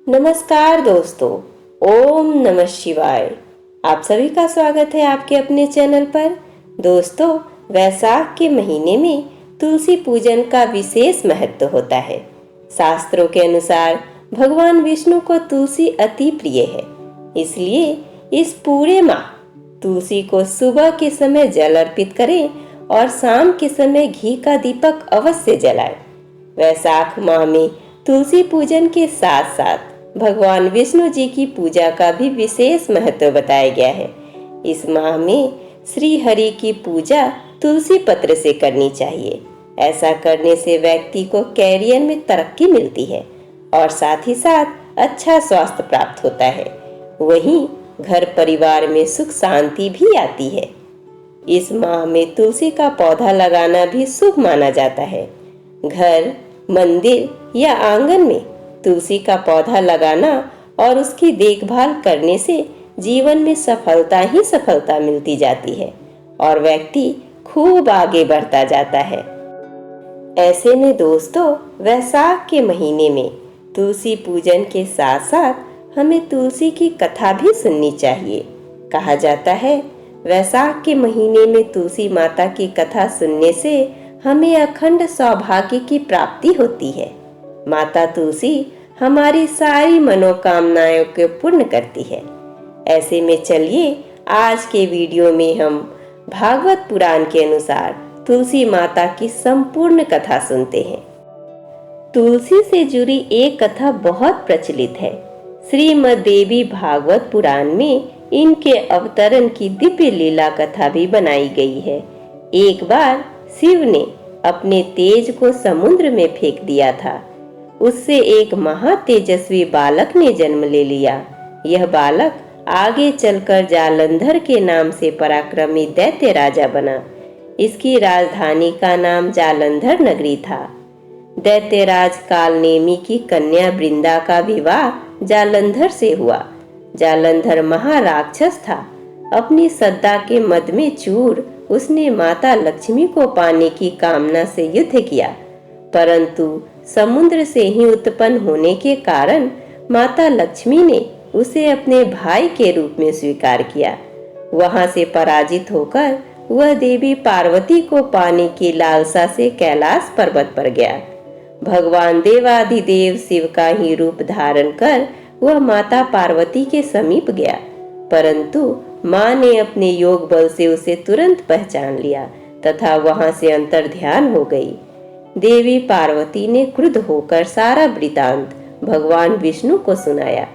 नमस्कार दोस्तों, ओम नमः शिवाय। आप सभी का स्वागत है आपके अपने चैनल पर। दोस्तों, वैशाख के महीने में तुलसी पूजन का विशेष महत्व होता है। शास्त्रों के अनुसार भगवान विष्णु को तुलसी अति प्रिय है, इसलिए इस पूरे माह तुलसी को सुबह के समय जल अर्पित करें और शाम के समय घी का दीपक अवश्य जलाएं। वैशाख माह में तुलसी पूजन के साथ साथ भगवान विष्णु जी की पूजा का भी विशेष महत्व बताया गया है। इस माह में श्री हरि की पूजा तुलसी पत्र से करनी चाहिए। ऐसा करने से व्यक्ति को कैरियर में तरक्की मिलती है और साथ ही साथ अच्छा स्वास्थ्य प्राप्त होता है। वहीं घर परिवार में सुख शांति भी आती है। इस माह में तुलसी का पौधा लगाना भी शुभ माना जाता है। घर, मंदिर या आंगन में तुलसी का पौधा लगाना और उसकी देखभाल करने से जीवन में सफलता ही सफलता मिलती जाती है और व्यक्ति खूब आगे बढ़ता जाता है। ऐसे में दोस्तों, वैशाख के महीने में तुलसी पूजन के साथ साथ हमें तुलसी की कथा भी सुननी चाहिए। कहा जाता है, वैशाख के महीने में तुलसी माता की कथा सुनने से हमें अखंड सौभाग्य की प्राप्ति होती है। माता तुलसी हमारी सारी मनोकामनाओं को पूर्ण करती है। ऐसे में चलिए आज के वीडियो में हम भागवत पुराण के अनुसार तुलसी माता की संपूर्ण कथा सुनते हैं। तुलसी से जुड़ी एक कथा बहुत प्रचलित है। श्रीमद् देवी भागवत पुराण में इनके अवतरण की दिव्य लीला कथा भी बनाई गई है। एक बार शिव ने अपने तेज को समुद्र में फेंक दिया था। उससे एक महातेजस्वी बालक ने जन्म ले लिया। यह बालक आगे चलकर जालंधर के नाम से पराक्रमी दैत्य राजा बना। इसकी राजधानी का नाम जालंधर नगरी था। दैत्यराज कालनेमी की कन्या वृंदा का विवाह जालंधर से हुआ। जालंधर महाराक्षस था। अपनी सद्दा के मद में चूर उसने माता लक्ष्मी को पाने की कामना से युद्ध किया, परंतु समुद्र से ही उत्पन्न होने के कारण माता लक्ष्मी ने उसे अपने भाई के रूप में स्वीकार किया। वहां से पराजित होकर वह देवी पार्वती को पाने की लालसा से कैलाश पर्वत पर गया। भगवान देवाधिदेव शिव का ही रूप धारण कर वह माता पार्वती के समीप गया, परंतु मां ने अपने योग बल से उसे तुरंत पहचान लिया तथा वहां से अंतर ध्यान हो गई। देवी पार्वती ने क्रुद्ध होकर सारा वृतांत भगवान विष्णु को सुनाया।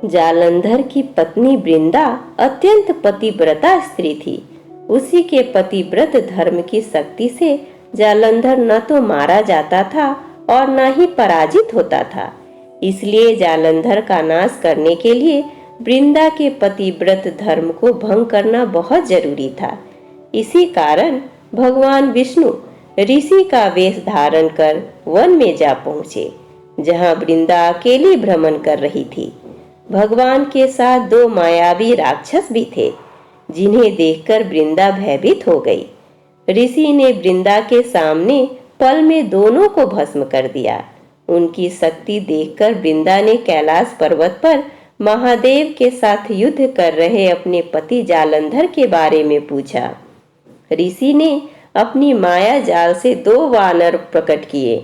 जालंधर की पत्नी वृंदा अत्यंत पतिव्रता स्त्री थी। उसी के पतिव्रत धर्म की शक्ति से जालंधर न तो मारा जाता था और न ही पराजित होता था। इसलिए जालंधर का नाश करने के लिए वृंदा के पतिव्रत धर्म को भंग करना बहुत जरूरी था। इसी कारण भगवान विष्णु ऋषि का वेश धारण कर वन में जा पहुंचे, जहां वृंदा अकेली भ्रमण कर रही थी। भगवान के साथ दो मायावी राक्षस भी थे, जिन्हें देखकर वृंदा भयभीत हो गई। ऋषि ने वृंदा के सामने पल में दोनों को भस्म कर दिया। उनकी शक्ति देखकर वृंदा ने कैलाश पर्वत पर महादेव के साथ युद्ध कर रहे अपने पति जालंधर के बारे में पूछा। ऋषि ने अपनी माया जाल से दो वानर प्रकट किए।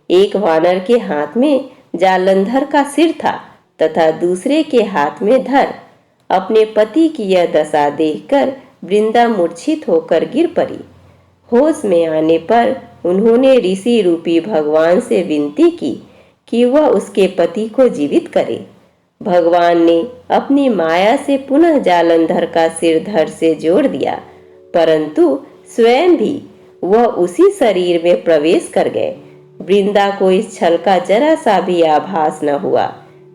एक वानर के हाथ में जालंधर का सिर था तथा दूसरे के हाथ में धर। अपने पति की यह दशा देखकर वृंदा मूर्छित होकर गिर पड़ी। होश में आने पर उन्होंने ऋषि रूपी भगवान से विनती की कि वह उसके पति को जीवित करे। भगवान ने अपनी माया से पुनः जालंधर का सिर धड़ से जोड़ दिया, परंतु स्वयं भी वह उसी शरीर में प्रवेश कर गए। वृंदा को इस छल का जरा सा भी आभास न हुआ।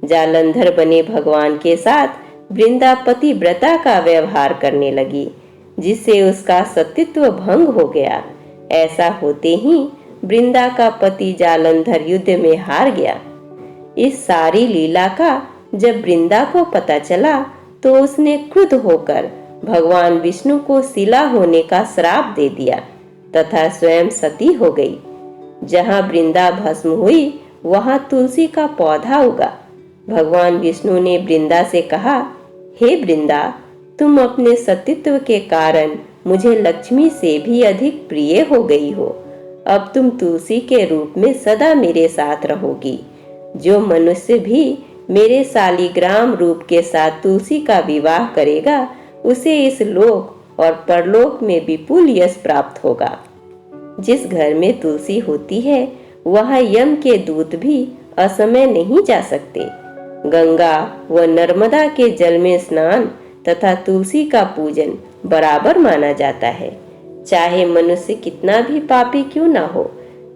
जालंधर बने भगवान के साथ वृंदा पतिव्रता का व्यवहार करने लगी, जिससे उसका सतीत्व भंग हो गया। ऐसा होते ही वृंदा का पति जालंधर युद्ध में हार गया। इस सारी लीला का जब वृंदा को पता चला तो उसने क्रुद्ध होकर भगवान विष्णु को शिला होने का श्राप दे दिया तथा स्वयं सती हो गई। जहां वृंदा भस्म हुई वहां तुलसी का पौधा उगा। भगवान विष्णु ने वृंदा से कहा, हे वृंदा, तुम अपने सतीत्व के कारण मुझे लक्ष्मी से भी अधिक प्रिय हो गई हो। अब तुम तुलसी के रूप में सदा मेरे साथ रहोगी। जो मनुष्य भी मेरे शालिग्राम रूप के साथ तुलसी का विवाह करेगा, उसे इस लोक और परलोक में विपुल यश प्राप्त होगा। जिस घर में तुलसी होती है, वहां यम के दूत भी असमय नहीं जा सकते। गंगा व नर्मदा के जल में स्नान तथा तुलसी का पूजन बराबर माना जाता है। चाहे मनुष्य कितना भी पापी क्यों ना हो,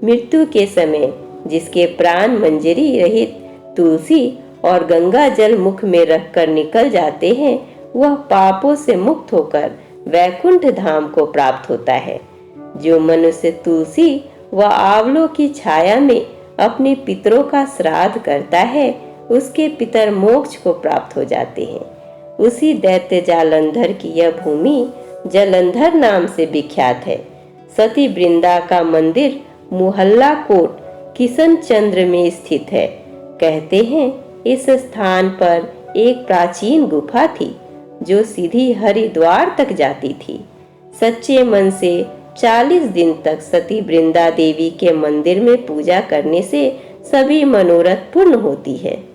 मृत्यु के समय जिसके प्राण मंजरी रहित तुलसी और गंगा जल मुख में रखकर निकल जाते हैं, वह पापों से मुक्त होकर वैकुंठ धाम को प्राप्त होता है। जो मनुष्य तुलसी व आंवलों की छाया में अपने पितरों का श्राद्ध करता है, उसके पितर मोक्ष को प्राप्त हो जाते हैं। उसी दैत्य जालंधर की यह भूमि जलंधर नाम से विख्यात है। सती वृंदा का मंदिर मुहल्ला कोट किशन चंद्र में स्थित है। कहते हैं इस स्थान पर एक प्राचीन गुफा थी जो सीधी हरिद्वार तक जाती थी। सच्चे मन से 40 दिन तक सती वृंदा देवी के मंदिर में पूजा करने से सभी मनोरथ पूर्ण होती है।